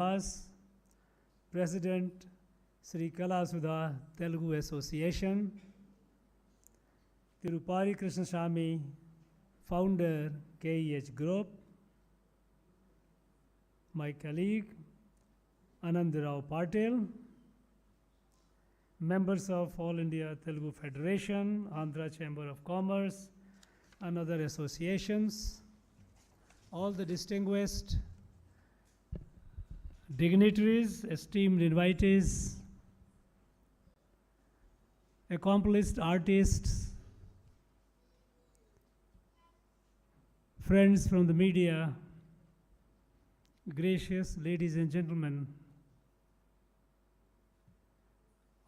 As President Sri Kala Sudha Telugu Association, Tirupari Krishnaswamy, founder KEH Group, my colleague Anandarao Patel, members of All India Telugu Federation, Andhra Chamber of Commerce, and other associations, all the distinguished dignitaries, esteemed invitees, accomplished artists, friends from the media, gracious ladies and gentlemen,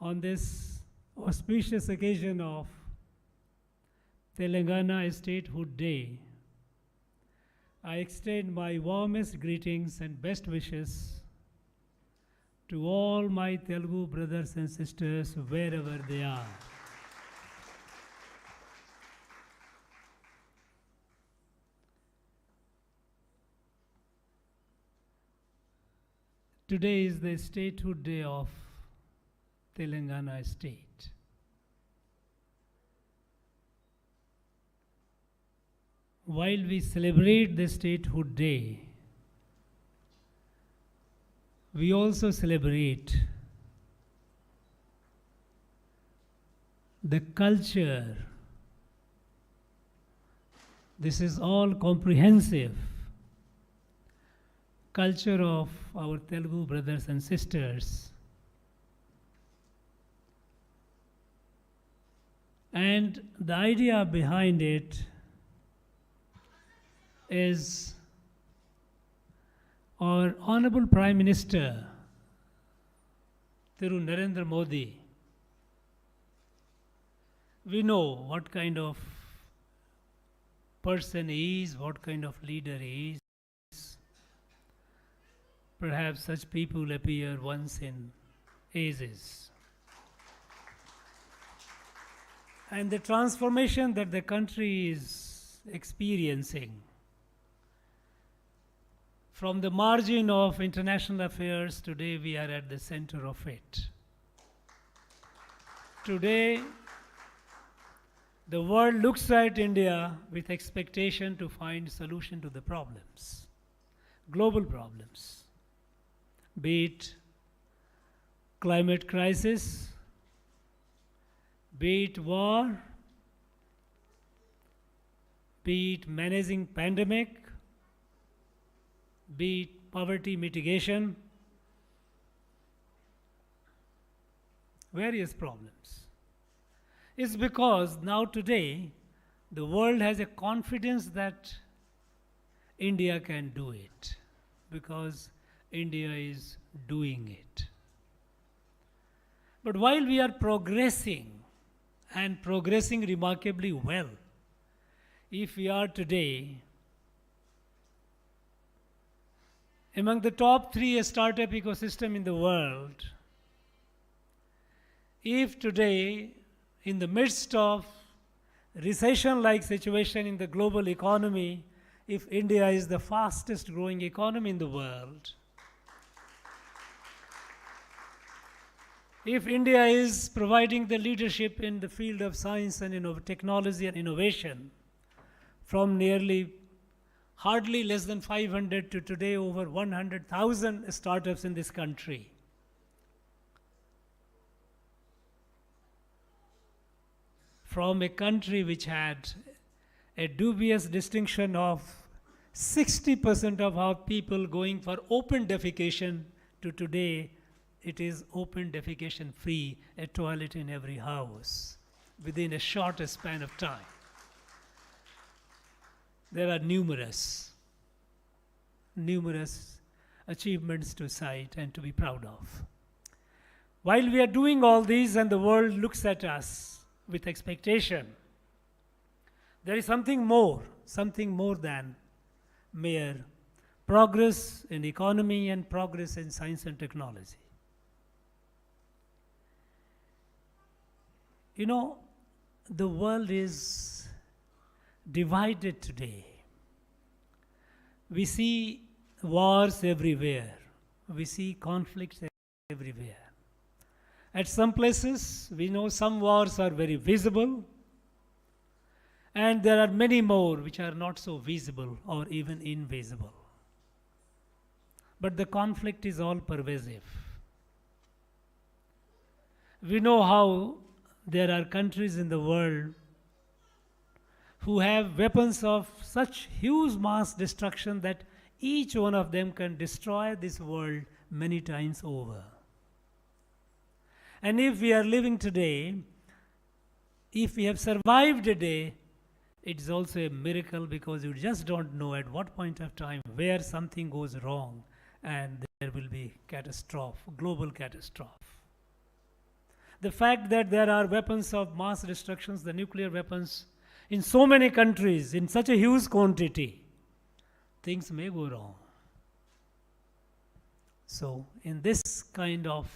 on this auspicious occasion of Telangana Statehood Day, I extend my warmest greetings and best wishes to all my Telugu brothers and sisters wherever they are. Today is the Statehood Day of Telangana State. While we celebrate the Statehood Day, we also celebrate the culture. This is all comprehensive culture of our Telugu brothers and sisters. And the idea behind it is our Honorable Prime Minister, Thiru Narendra Modi. We know what kind of person he is, what kind of leader he is. Perhaps such people appear once in ages. And the transformation that the country is experiencing from the margin of international affairs, today we are at the center of it. Today, the world looks at India with expectation to find solution to the problems, global problems, be it climate crisis, be it war, be it managing pandemic, be it poverty mitigation, various problems. It's because now today the world has a confidence that India can do it, because India is doing it. But while we are progressing, and progressing remarkably well, if we are today among the top 3 startup ecosystem in the world, if today in the midst of recession-like situation in the global economy, if India is the fastest growing economy in the world, if India is providing the leadership in the field of science and technology and innovation, from nearly hardly less than 500 to today over 100,000 startups in this country, from a country which had a dubious distinction of 60% of our people going for open defecation, to today it is open defecation free, a toilet in every house within a short span of time. There are numerous achievements to cite and to be proud of. While we are doing all these and the world looks at us with expectation, there is something more than mere progress in economy and progress in science and technology. You know, the world is divided today. We see wars everywhere. we see conflicts everywhere. At some places, we know some wars are very visible, and there are many more which are not so visible or even invisible. But the conflict is all pervasive. We know how there are countries in the world who have weapons of such huge mass destruction that each one of them can destroy this world many times over. And if we are living today, if we have survived a day, it is also a miracle, because you just don't know at what point of time where something goes wrong and there will be catastrophe, global catastrophe. The fact that there are weapons of mass destructions, the nuclear weapons, in so many countries, in such a huge quantity, things may go wrong. So, in this kind of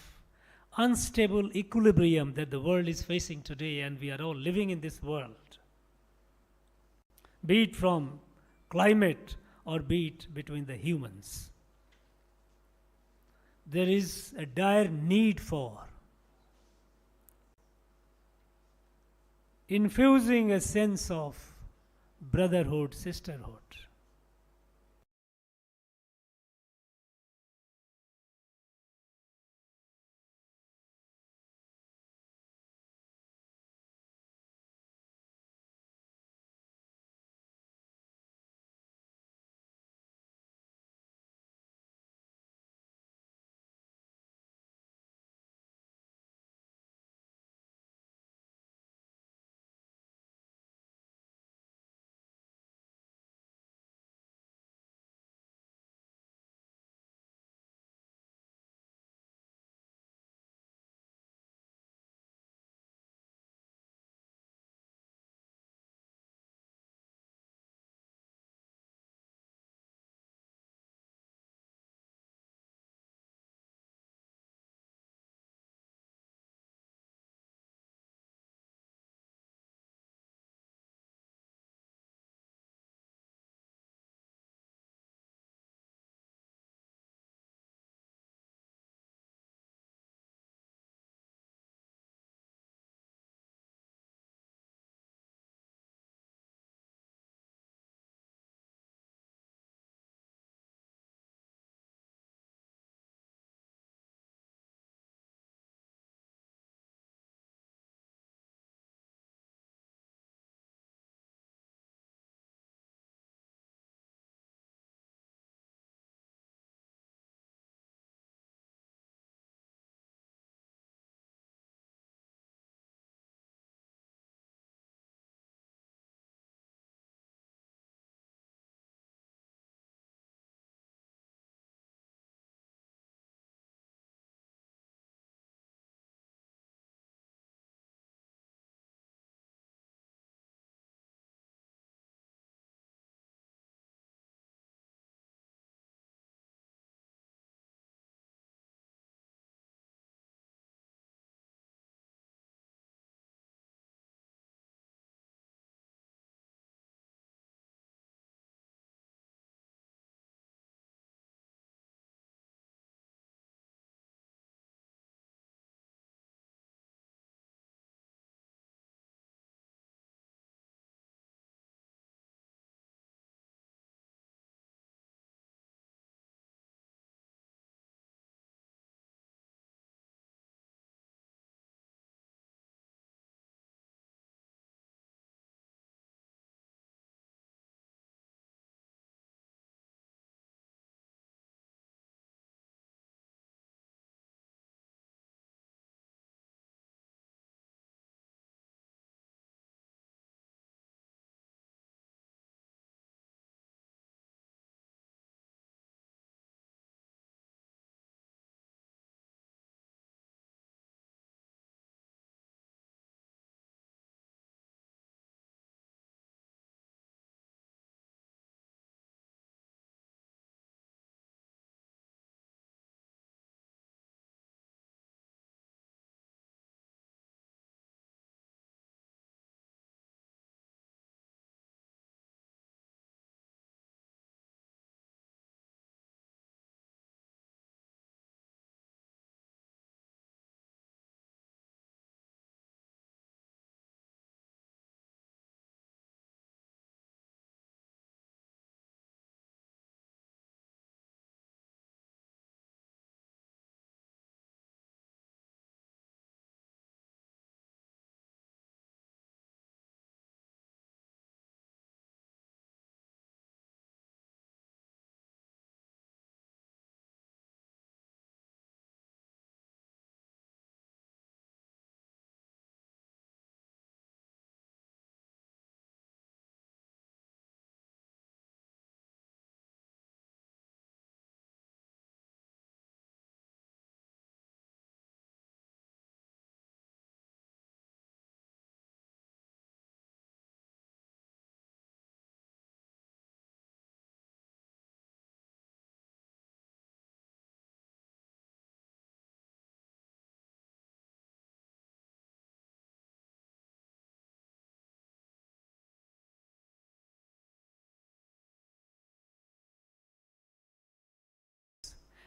unstable equilibrium that the world is facing today, and we are all living in this world, be it from climate or be it between the humans, there is a dire need for infusing a sense of brotherhood, sisterhood.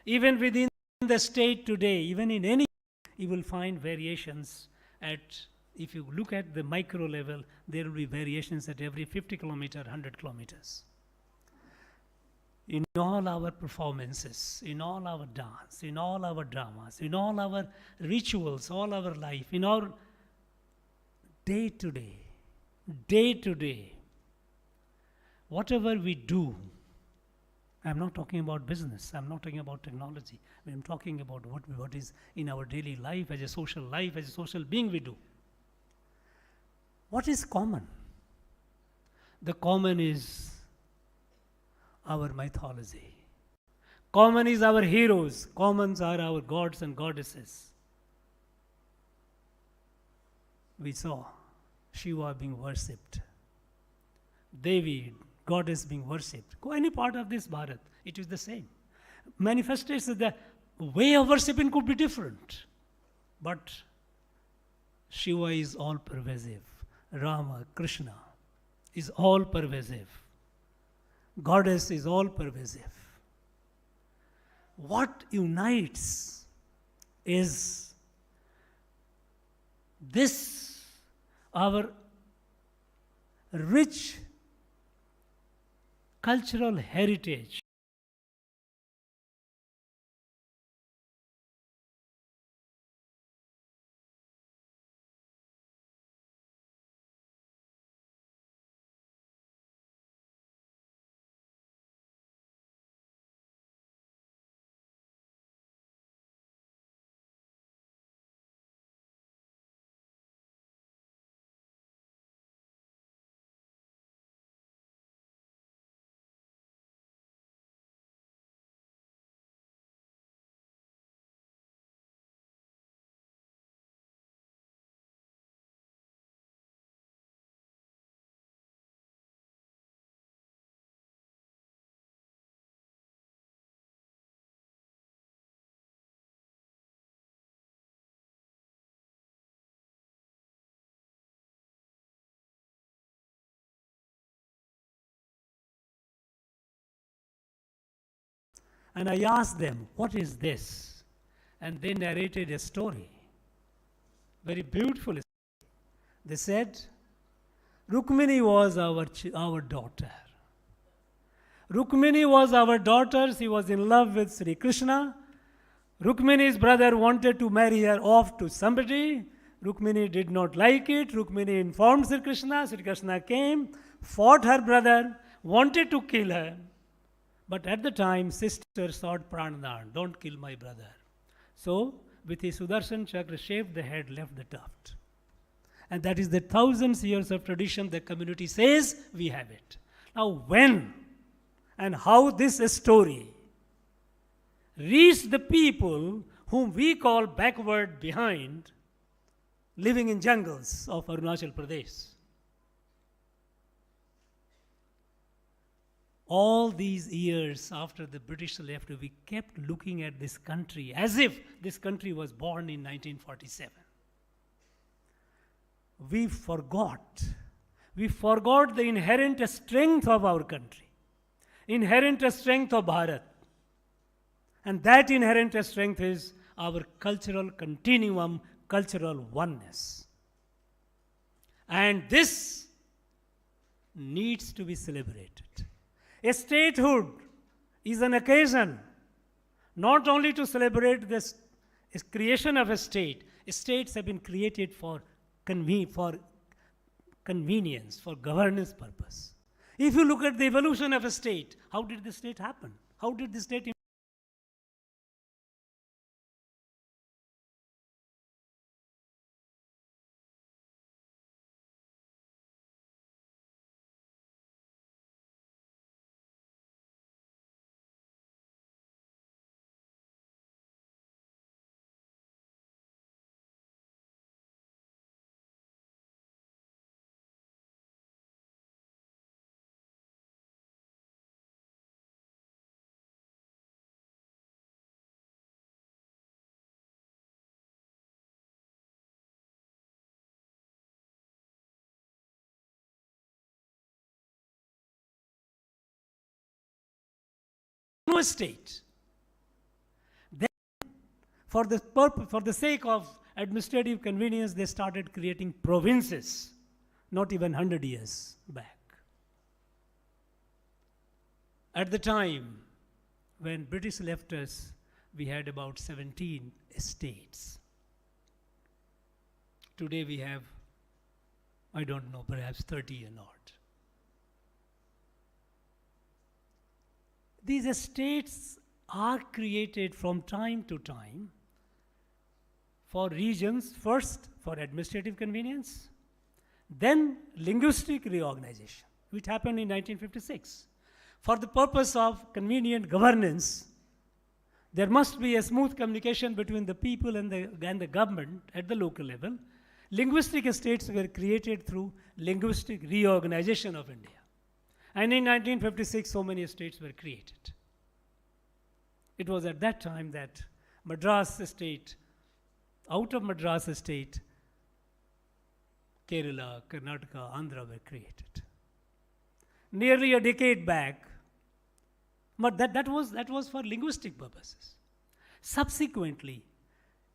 Even within the state today, even in any, you will find variations at, if you look at the micro level, there will be variations at every 50 kilometer, 100 kilometers. In all our performances, in all our dance, in all our dramas, in all our rituals, all our life, in our day to day, whatever we do, I'm not talking about business, I'm not talking about technology, I'm talking about what is in our daily life, as a social being we do. What is common? The common is our mythology. Common is our heroes. Commons are our gods and goddesses. We saw Shiva being worshipped, Devi, goddess being worshipped. Go any part of this Bharat, it is the same. Manifestations, the way of worshipping could be different, but Shiva is all pervasive. Rama, Krishna is all pervasive. Goddess is all pervasive. What unites is this, our rich cultural heritage. And I asked them, what is this? And they narrated a story, very beautiful. They said, Rukmini was our daughter. Rukmini was our daughter. She was in love with Sri Krishna. Rukmini's brother wanted to marry her off to somebody. Rukmini did not like it. Rukmini informed Sri Krishna. Sri Krishna came, fought her brother, wanted to kill her. But at the time, sister sought Pranadhan, don't kill my brother. So, with his Sudarshan Chakra, shaved the head, left the tuft. And that is the thousands years of tradition the community says we have it. Now, when and how this story reached the people whom we call backward behind, living in jungles of Arunachal Pradesh. All these years after the British left, we kept looking at this country as if this country was born in 1947. We forgot the inherent strength of our country, inherent strength of Bharat. And that inherent strength is our cultural continuum, cultural oneness. And this needs to be celebrated. A statehood is an occasion not only to celebrate this creation of a state. States have been created for convenience, for governance purpose. If you look at the evolution of a state, how did the state happen? How did the state no state? For the sake of administrative convenience, they started creating provinces, not even 100 years back. At the time when British left us, we had about 17 states. Today we have, I don't know, perhaps 30 or not. These states are created from time to time for regions, first for administrative convenience, then linguistic reorganization, which happened in 1956. For the purpose of convenient governance, there must be a smooth communication between the people and the government at the local level. Linguistic states were created through linguistic reorganization of India. And in 1956, so many states were created. It was at that time that Madras state, out of Madras state, Kerala, Karnataka, Andhra were created. Nearly a decade back, but that was for linguistic purposes. Subsequently,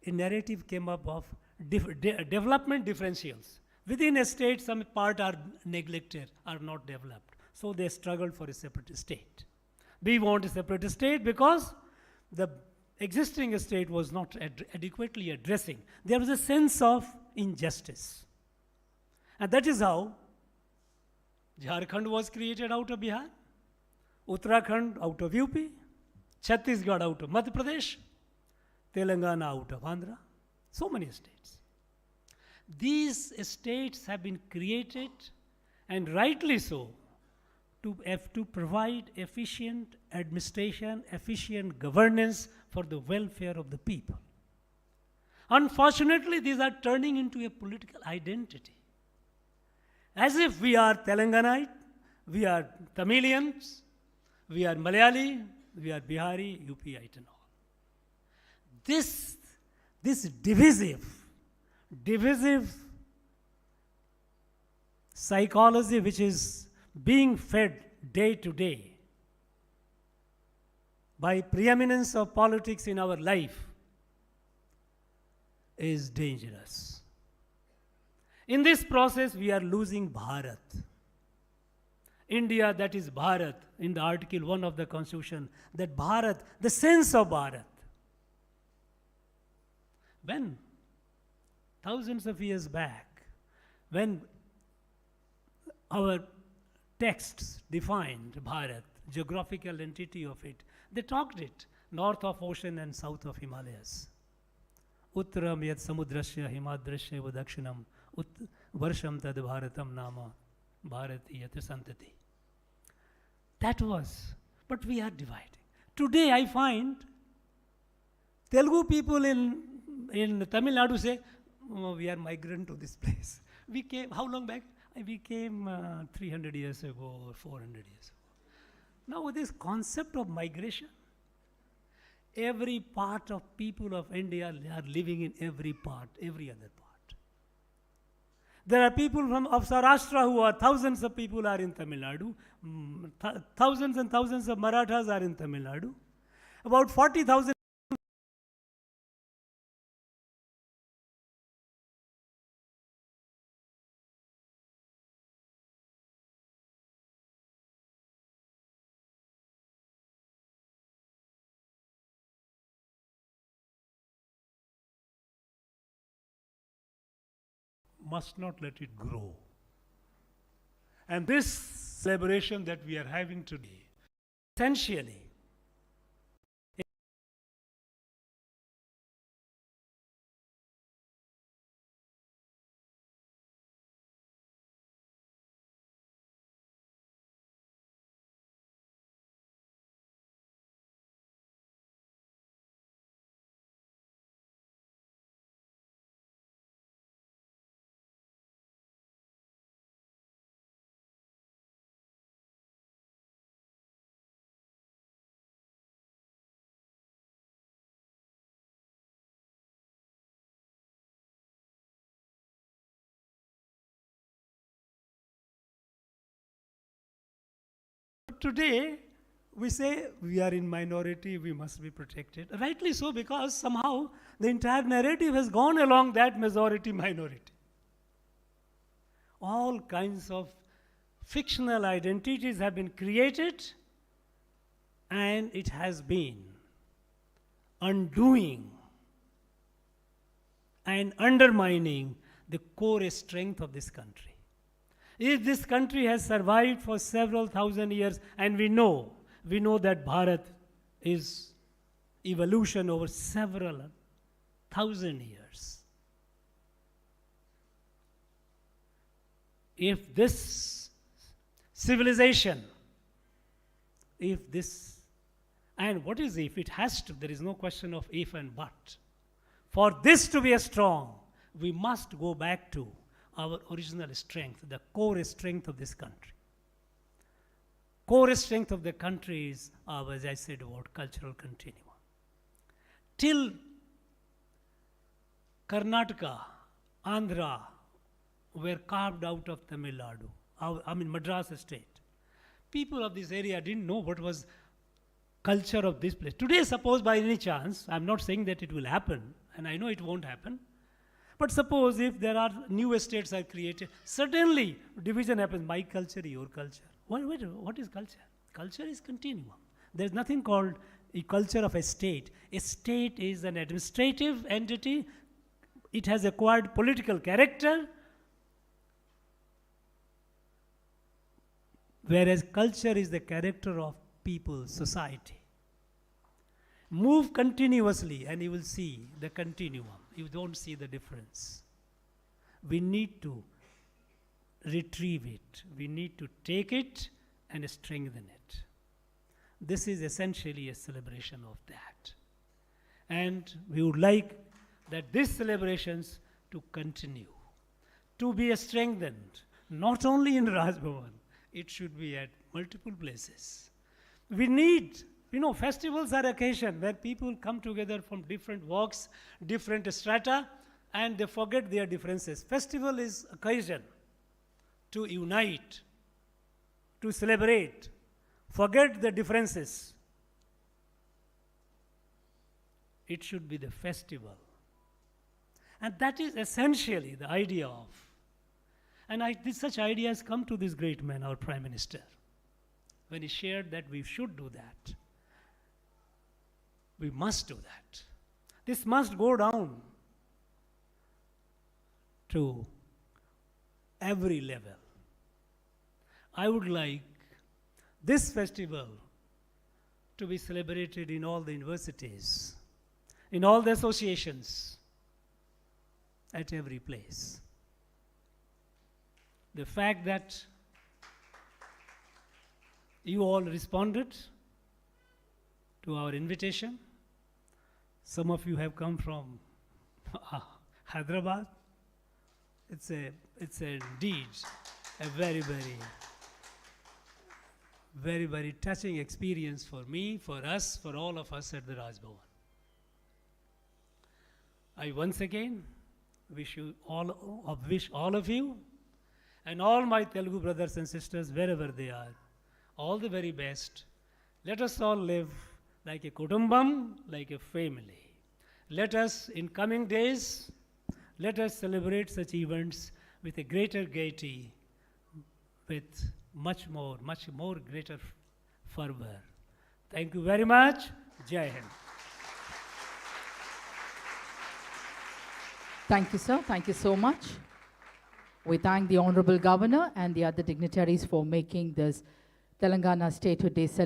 a narrative came up of development differentials. Within a state, some part are neglected, are not developed. So they struggled for a separate state. We want a separate state because the existing state was not adequately addressing. There was a sense of injustice. And that is how Jharkhand was created out of Bihar, Uttarakhand out of UP, Chhattisgarh out of Madhya Pradesh, Telangana out of Andhra, so many states. These states have been created, and rightly so, to provide efficient administration, efficient governance for the welfare of the people. Unfortunately, these are turning into a political identity. As if we are Telanganite, we are Tamilians, we are Malayali, we are Bihari, UPite and all. This divisive psychology which is being fed day to day by preeminence of politics in our life is dangerous. In this process, we are losing Bharat. India, that is Bharat, in the Article 1 of the Constitution, that Bharat, the sense of Bharat. When, thousands of years back, when our texts defined Bharat, geographical entity of it, they talked it, north of ocean and south of Himalayas. Uttaram yad samudrasya himadrasya vadakshinam varsham tad bharatam nama bharati yat santati. That was, but we are dividing. Today I find Telugu people in Tamil Nadu say, oh, we are migrant to this place. We came, how long back? We came 300 years ago or 400 years ago. Now with this concept of migration, every part of people of India are living in every part, every other part. There are people of Saurashtra who are, thousands of people are in Tamil Nadu, thousands and thousands of Marathas are in Tamil Nadu, about 40,000 must not let it grow. And this celebration that we are having today, essentially, today, we say we are in minority, we must be protected. Rightly so, because somehow the entire narrative has gone along that majority minority. All kinds of fictional identities have been created, and it has been undoing and undermining the core strength of this country. If this country has survived for several thousand years, and we know that Bharat is evolution over several thousand years. If this civilization, and what is if? It has to, there is no question of if and but. For this to be strong, we must go back to our original strength, the core strength of this country. Core strength of the country is our, as I said, about cultural continuum. Till Karnataka, Andhra were carved out of Tamil Nadu, Madras state. People of this area didn't know what was culture of this place. Today, suppose by any chance, I'm not saying that it will happen, and I know it won't happen, but suppose if there are new estates are created, certainly division happens, my culture, your culture. What is culture? Culture is continuum. There's nothing called a culture of a state. A state is an administrative entity. It has acquired political character, whereas culture is the character of people, society. Move continuously and you will see the continuum. You don't see the difference. We need to retrieve it. We need to take it and strengthen it. This is essentially a celebration of that. And we would like that these celebrations to continue, to be strengthened, not only in Raj Bhavan, it should be at multiple places. We need, festivals are occasion where people come together from different walks, different strata, and they forget their differences. Festival is occasion to unite, to celebrate, forget the differences. It should be the festival. And that is essentially the idea of. And such ideas come to this great man, our Prime Minister, when he shared that we should do that. We must do that. This must go down to every level. I would like this festival to be celebrated in all the universities, in all the associations, at every place. The fact that you all responded to our invitation. Some of you have come from Hyderabad. It's indeed a very, very touching experience for me, for us, for all of us at the Raj Bhavan. I once again wish all of you and all my Telugu brothers and sisters, wherever they are, all the very best. Let us all live like a kutumbam, like a family. Let us, in coming days, let us celebrate such events with a greater gaiety, with much more greater fervor. Thank you very much. Jai Hind. Thank you, sir. Thank you so much. We thank the Honorable Governor and the other dignitaries for making this Telangana Statehood Day celebration